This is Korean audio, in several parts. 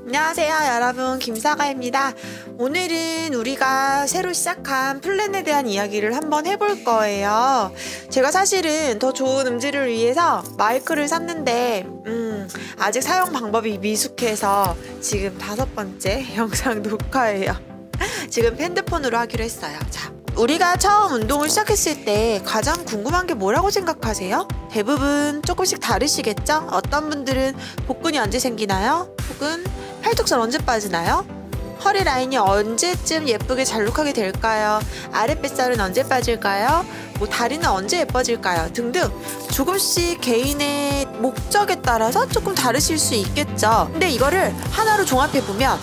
안녕하세요 여러분, 김사가입니다. 오늘은 우리가 새로 시작한 플랜에 대한 이야기를 한번 해볼 거예요. 제가 사실은 더 좋은 음질을 위해서 마이크를 샀는데 아직 사용 방법이 미숙해서 지금 5번째 영상 녹화예요. 지금 핸드폰으로 하기로 했어요. 자, 우리가 처음 운동을 시작했을 때 가장 궁금한 게 뭐라고 생각하세요? 대부분 조금씩 다르시겠죠? 어떤 분들은 복근이 언제 생기나요? 혹은 팔뚝살 언제 빠지나요? 허리 라인이 언제쯤 예쁘게 잘록하게 될까요? 아랫뱃살은 언제 빠질까요? 다리는 언제 예뻐질까요? 등등 조금씩 개인의 목적에 따라서 조금 다르실 수 있겠죠. 근데 이거를 하나로 종합해보면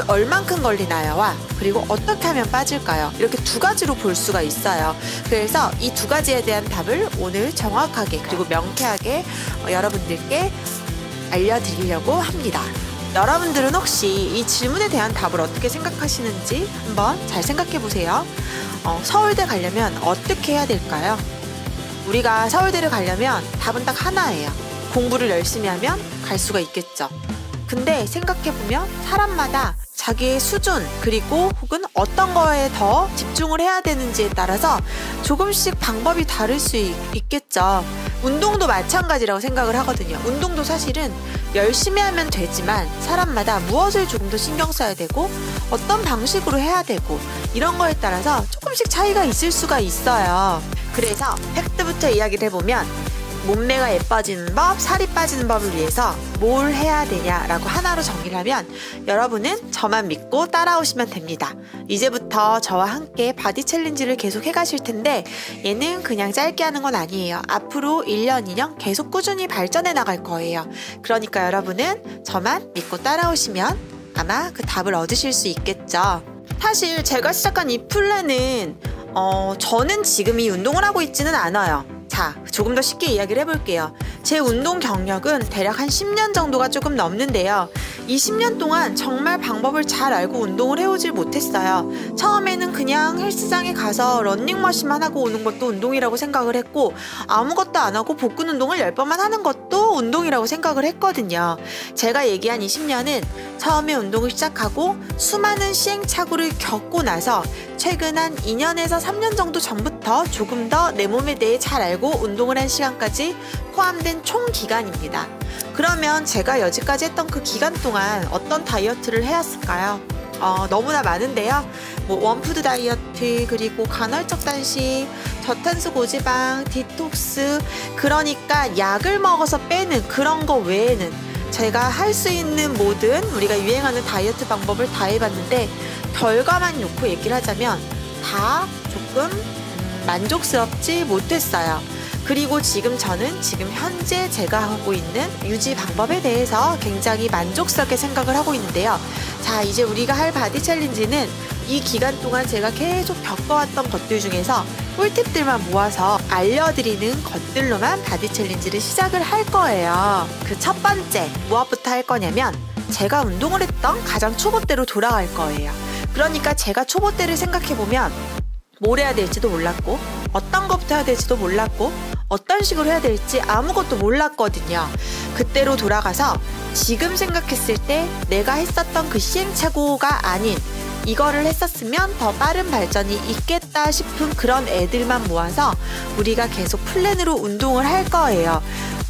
얼만큼 걸리나요와 그리고 어떻게 하면 빠질까요? 이렇게 두 가지로 볼 수가 있어요. 그래서 이 두 가지에 대한 답을 오늘 정확하게 그리고 명쾌하게 여러분들께 알려드리려고 합니다. 여러분들은 혹시 이 질문에 대한 답을 어떻게 생각하시는지 한번 잘 생각해 보세요. 서울대 가려면 어떻게 해야 될까요? 우리가 서울대를 가려면 답은 딱 하나예요. 공부를 열심히 하면 갈 수가 있겠죠. 근데 생각해보면 사람마다 자기의 수준 그리고 혹은 어떤 거에 더 집중을 해야 되는지에 따라서 조금씩 방법이 다를 수 있겠죠. 운동도 마찬가지라고 생각을 하거든요. 운동도 사실은 열심히 하면 되지만 사람마다 무엇을 조금 더 신경 써야 되고 어떤 방식으로 해야 되고 이런 거에 따라서 조금씩 차이가 있을 수가 있어요. 그래서 팩트부터 이야기를 해보면 몸매가 예뻐지는 법, 살이 빠지는 법을 위해서 뭘 해야 되냐라고 하나로 정리를 하면 여러분은 저만 믿고 따라오시면 됩니다. 이제부터 저와 함께 바디 챌린지를 계속 해가실 텐데 얘는 그냥 짧게 하는 건 아니에요. 앞으로 1년, 2년 계속 꾸준히 발전해 나갈 거예요. 그러니까 여러분은 저만 믿고 따라오시면 아마 그 답을 얻으실 수 있겠죠. 사실 제가 시작한 이 플랜은 저는 지금 이 운동을 하고 있지는 않아요. 자, 조금 더 쉽게 이야기를 해볼게요. 제 운동 경력은 대략 한 10년 정도가 조금 넘는데요. 이 10년 동안 정말 방법을 잘 알고 운동을 해오질 못했어요. 처음에는 그냥 헬스장에 가서 러닝머신만 하고 오는 것도 운동이라고 생각을 했고 아무것도 안 하고 복근 운동을 10번만 하는 것도 운동이라고 생각을 했거든요. 제가 얘기한 이 10년은 처음에 운동을 시작하고 수많은 시행착오를 겪고 나서 최근 한 2년에서 3년 정도 전부터 조금 더 내 몸에 대해 잘 알고 운동을 한 시간까지 포함된 총 기간입니다. 그러면 제가 여지까지 했던 그 기간 동안 어떤 다이어트를 해왔을까요? 너무나 많은데요. 원푸드 다이어트, 그리고 간헐적 단식, 저탄수 고지방, 디톡스, 그러니까 약을 먹어서 빼는 그런 거 외에는 제가 할 수 있는 모든 우리가 유행하는 다이어트 방법을 다 해봤는데 결과만 놓고 얘기를 하자면 다 조금 만족스럽지 못했어요. 그리고 저는 지금 현재 제가 하고 있는 유지 방법에 대해서 굉장히 만족스럽게 생각을 하고 있는데요. 자, 이제 우리가 할 바디 챌린지는 이 기간 동안 제가 계속 겪어왔던 것들 중에서 꿀팁들만 모아서 알려드리는 것들로만 바디 챌린지를 시작을 할 거예요. 그 첫 번째, 무엇부터 할 거냐면 제가 운동을 했던 가장 초보 때로 돌아갈 거예요. 그러니까 제가 초보 때를 생각해보면 뭘 해야 될지도 몰랐고 어떤 것부터 해야 될지도 몰랐고 어떤 식으로 해야 될지 아무것도 몰랐거든요. 그때로 돌아가서 지금 생각했을 때 내가 했었던 그 시행착오가 아닌 이거를 했었으면 더 빠른 발전이 있겠다 싶은 그런 애들만 모아서 우리가 계속 플랜으로 운동을 할 거예요.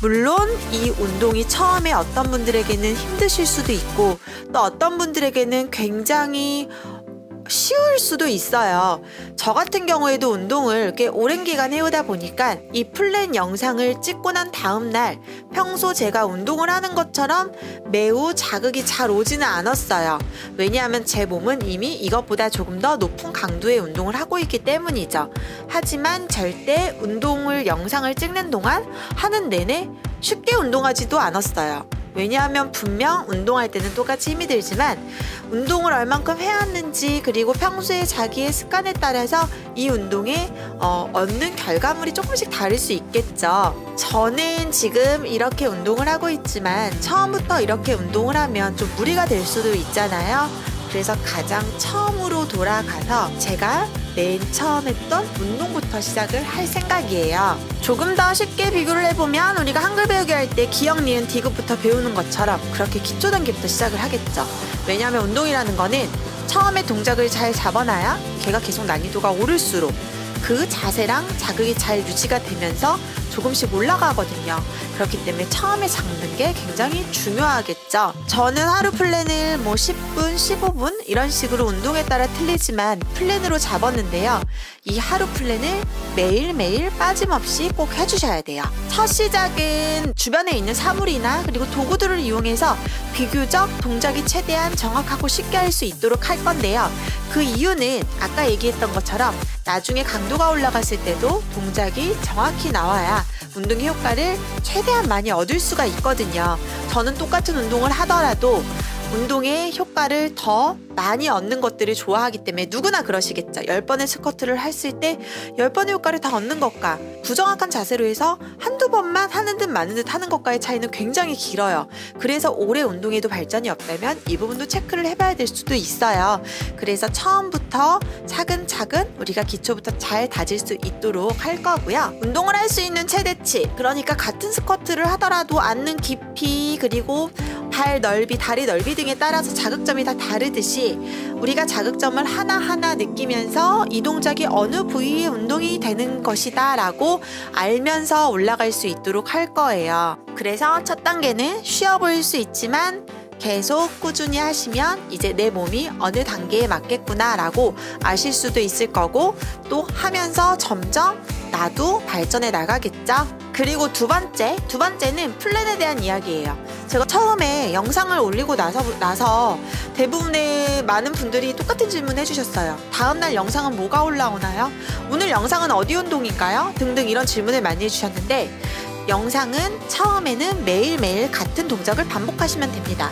물론 이 운동이 처음에 어떤 분들에게는 힘드실 수도 있고 또 어떤 분들에게는 굉장히 쉬울 수도 있어요. 저 같은 경우에도 운동을 이렇게 오랜 기간 해오다 보니까 이 플랜 영상을 찍고 난 다음날 평소 제가 운동을 하는 것처럼 매우 자극이 잘 오지는 않았어요. 왜냐하면 제 몸은 이미 이것보다 조금 더 높은 강도의 운동을 하고 있기 때문이죠. 하지만 절대 영상을 찍는 동안 하는 내내 쉽게 운동하지도 않았어요. 왜냐하면 분명 운동할 때는 똑같이 힘이 들지만 운동을 얼만큼 해왔는지 그리고 평소에 자기의 습관에 따라서 이 운동에 얻는 결과물이 조금씩 다를 수 있겠죠. 저는 지금 이렇게 운동을 하고 있지만 처음부터 이렇게 운동을 하면 좀 무리가 될 수도 있잖아요. 그래서 가장 처음으로 돌아가서 제가 맨 처음 했던 운동부터 시작을 할 생각이에요. 조금 더 쉽게 비교를 해보면 우리가 한글 배우기 할 때 기역, 니은, 디귿부터 배우는 것처럼 그렇게 기초 단계부터 시작을 하겠죠. 왜냐하면 운동이라는 거는 처음에 동작을 잘 잡아놔야 걔가 계속 난이도가 오를수록 그 자세랑 자극이 잘 유지가 되면서 조금씩 올라가거든요. 그렇기 때문에 처음에 잡는 게 굉장히 중요하겠죠. 저는 하루 플랜을 10분, 15분 이런 식으로 운동에 따라 틀리지만 플랜으로 잡았는데요. 이 하루 플랜을 매일매일 빠짐없이 꼭 해주셔야 돼요. 첫 시작은 주변에 있는 사물이나 그리고 도구들을 이용해서 비교적 동작이 최대한 정확하고 쉽게 할 수 있도록 할 건데요. 그 이유는 아까 얘기했던 것처럼 나중에 강도가 올라갔을 때도 동작이 정확히 나와야 운동의 효과를 최대한 많이 얻을 수가 있거든요. 저는 똑같은 운동을 하더라도 운동의 효과를 더 많이 얻는 것들을 좋아하기 때문에 누구나 그러시겠죠. 10번의 스쿼트를 했을 때 10번의 효과를 다 얻는 것과 부정확한 자세로 해서 한두 번만 하는 듯 마는 듯 하는 것과의 차이는 굉장히 길어요. 그래서 오래 운동에도 발전이 없다면 이 부분도 체크를 해봐야 될 수도 있어요. 그래서 처음부터 차근차근 우리가 기초부터 잘 다질 수 있도록 할 거고요. 운동을 할 수 있는 최대치, 그러니까 같은 스쿼트를 하더라도 앉는 깊이 그리고 발 넓이, 다리 넓이 등에 따라서 자극점이 다 다르듯이 우리가 자극점을 하나하나 느끼면서 이 동작이 어느 부위의 운동이 되는 것이다 라고 알면서 올라갈 수 있도록 할 거예요. 그래서 첫 단계는 쉬어 보일 수 있지만 계속 꾸준히 하시면 이제 내 몸이 어느 단계에 맞겠구나 라고 아실 수도 있을 거고, 또 하면서 점점 나도 발전해 나가겠죠. 그리고 두 번째는 플랜에 대한 이야기예요. 제가 처음에 영상을 올리고 나서 대부분의 많은 분들이 똑같은 질문 해주셨어요. 다음날 영상은 뭐가 올라오나요? 오늘 영상은 어디 운동인가요? 등등 이런 질문을 많이 해주셨는데, 영상은 처음에는 매일매일 같은 동작을 반복하시면 됩니다.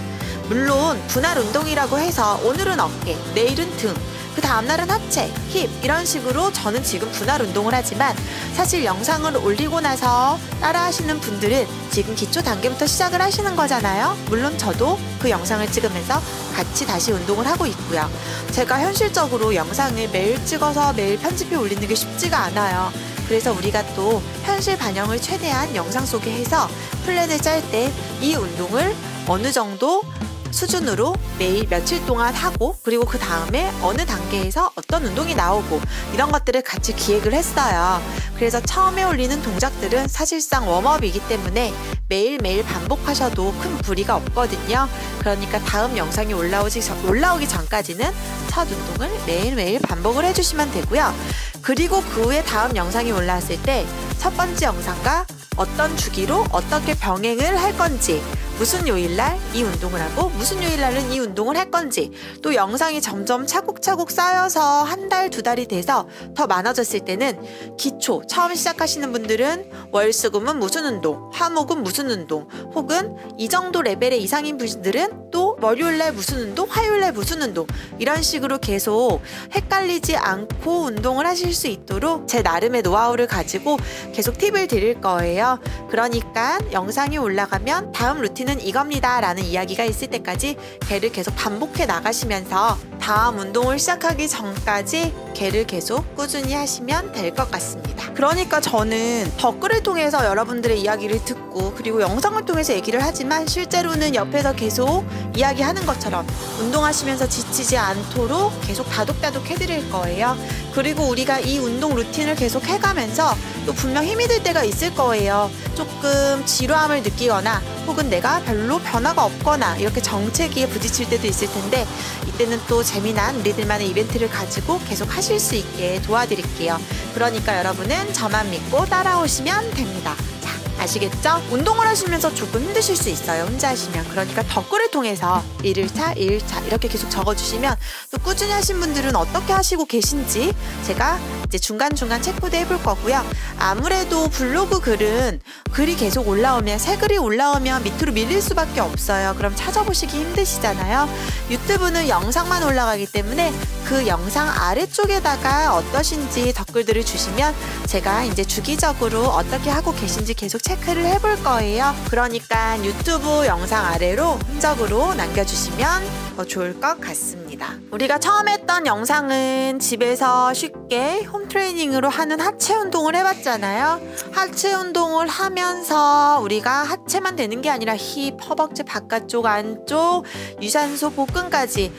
물론 분할 운동이라고 해서 오늘은 어깨, 내일은 등, 그 다음날은 하체, 힙 이런 식으로 저는 지금 분할 운동을 하지만, 사실 영상을 올리고 나서 따라 하시는 분들은 지금 기초 단계부터 시작을 하시는 거잖아요. 물론 저도 그 영상을 찍으면서 같이 다시 운동을 하고 있고요. 제가 현실적으로 영상을 매일 찍어서 매일 편집해 올리는 게 쉽지가 않아요. 그래서 우리가 또 현실 반영을 최대한 영상 속에 해서 플랜을 짤 때 이 운동을 어느 정도 수준으로 매일 며칠 동안 하고, 그리고 그 다음에 어느 단계에서 어떤 운동이 나오고 이런 것들을 같이 기획을 했어요. 그래서 처음에 올리는 동작들은 사실상 웜업이기 때문에 매일매일 반복하셔도 큰 무리가 없거든요. 그러니까 다음 영상이 올라오기 전까지는 첫 운동을 매일매일 반복을 해주시면 되고요. 그리고 그 후에 다음 영상이 올라왔을 때 첫 번째 영상과 어떤 주기로 어떻게 병행을 할 건지, 무슨 요일날 이 운동을 하고 무슨 요일날은 이 운동을 할 건지, 또 영상이 점점 차곡차곡 쌓여서 한 달, 두 달이 돼서 더 많아졌을 때는 기초, 처음 시작하시는 분들은 월수금은 무슨 운동, 화목은 무슨 운동, 혹은 이 정도 레벨의 이상인 분들은 또 월요일날 무슨 운동, 화요일날 무슨 운동, 이런 식으로 계속 헷갈리지 않고 운동을 하실 수 있도록 제 나름의 노하우를 가지고 계속 팁을 드릴 거예요. 그러니까 영상이 올라가면 다음 루틴은 이겁니다 라는 이야기가 있을 때까지 걔를 계속 반복해 나가시면서 다음 운동을 시작하기 전까지 걔를 계속 꾸준히 하시면 될 것 같습니다. 그러니까 저는 댓글을 통해서 여러분들의 이야기를 듣고 그리고 영상을 통해서 얘기를 하지만, 실제로는 옆에서 계속 이야기하는 것처럼 운동하시면서 지치지 않도록 계속 다독다독 해드릴 거예요. 그리고 우리가 이 운동 루틴을 계속 해가면서 또 분명 힘이 들 때가 있을 거예요. 조금 지루함을 느끼거나 혹은 내가 별로 변화가 없거나 이렇게 정체기에 부딪힐 때도 있을 텐데, 이때는 또 재미난 우리들만의 이벤트를 가지고 계속 하실 수 있게 도와드릴게요. 그러니까 여러분은 저만 믿고 따라오시면 됩니다. 자, 아시겠죠? 운동을 하시면서 조금 힘드실 수 있어요, 혼자 하시면. 그러니까 댓글을 통해서 1일차, 2일차 이렇게 계속 적어주시면 또 꾸준히 하신 분들은 어떻게 하시고 계신지 제가 이제 중간중간 체크도 해볼 거고요. 아무래도 블로그 글은 글이 계속 올라오면, 새 글이 올라오면 밑으로 밀릴 수밖에 없어요. 그럼 찾아보시기 힘드시잖아요. 유튜브는 영상만 올라가기 때문에 그 영상 아래쪽에다가 어떠신지 댓글들을 주시면 제가 이제 주기적으로 어떻게 하고 계신지 계속 체크를 해볼 거예요. 그러니까 유튜브 영상 아래로 흔적으로 남겨주시면 더 좋을 것 같습니다. 우리가 처음 했던 영상은 집에서 쉽게 홈트레이닝으로 하는 하체 운동을 해봤잖아요. 하체 운동을 하면서 우리가 하체만 되는 게 아니라 힙, 허벅지 바깥쪽, 안쪽, 유산소, 복근까지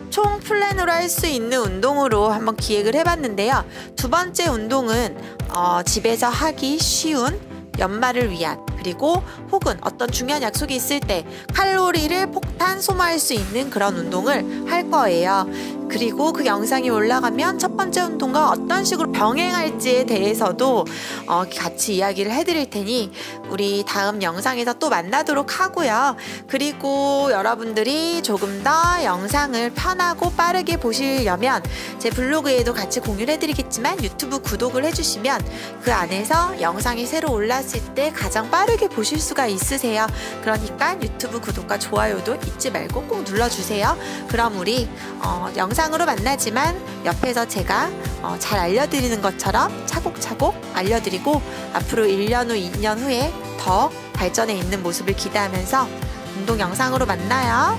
총 플랜으로 할 수 있는 운동으로 한번 기획을 해봤는데요. 두 번째 운동은 집에서 하기 쉬운 연말을 위한, 그리고 혹은 어떤 중요한 약속이 있을 때 칼로리를 폭탄 소모할 수 있는 그런 운동을 할 거예요. 그리고 그 영상이 올라가면 첫 번째 운동과 어떤 식으로 병행할지에 대해서도 같이 이야기를 해드릴 테니 우리 다음 영상에서 또 만나도록 하고요. 그리고 여러분들이 조금 더 영상을 편하고 빠르게 보시려면 제 블로그에도 같이 공유를 해드리겠지만 유튜브 구독을 해주시면 그 안에서 영상이 새로 올랐을 때 가장 빠르게 보실 수가 있으세요. 그러니까 유튜브 구독과 좋아요도 잊지 말고 꼭 눌러주세요. 그럼 우리 영상으로 만나지만 옆에서 제가 잘 알려드리는 것처럼 차곡차곡 알려드리고 앞으로 1년 후, 2년 후에 더 발전해 있는 모습을 기대하면서 운동 영상으로 만나요.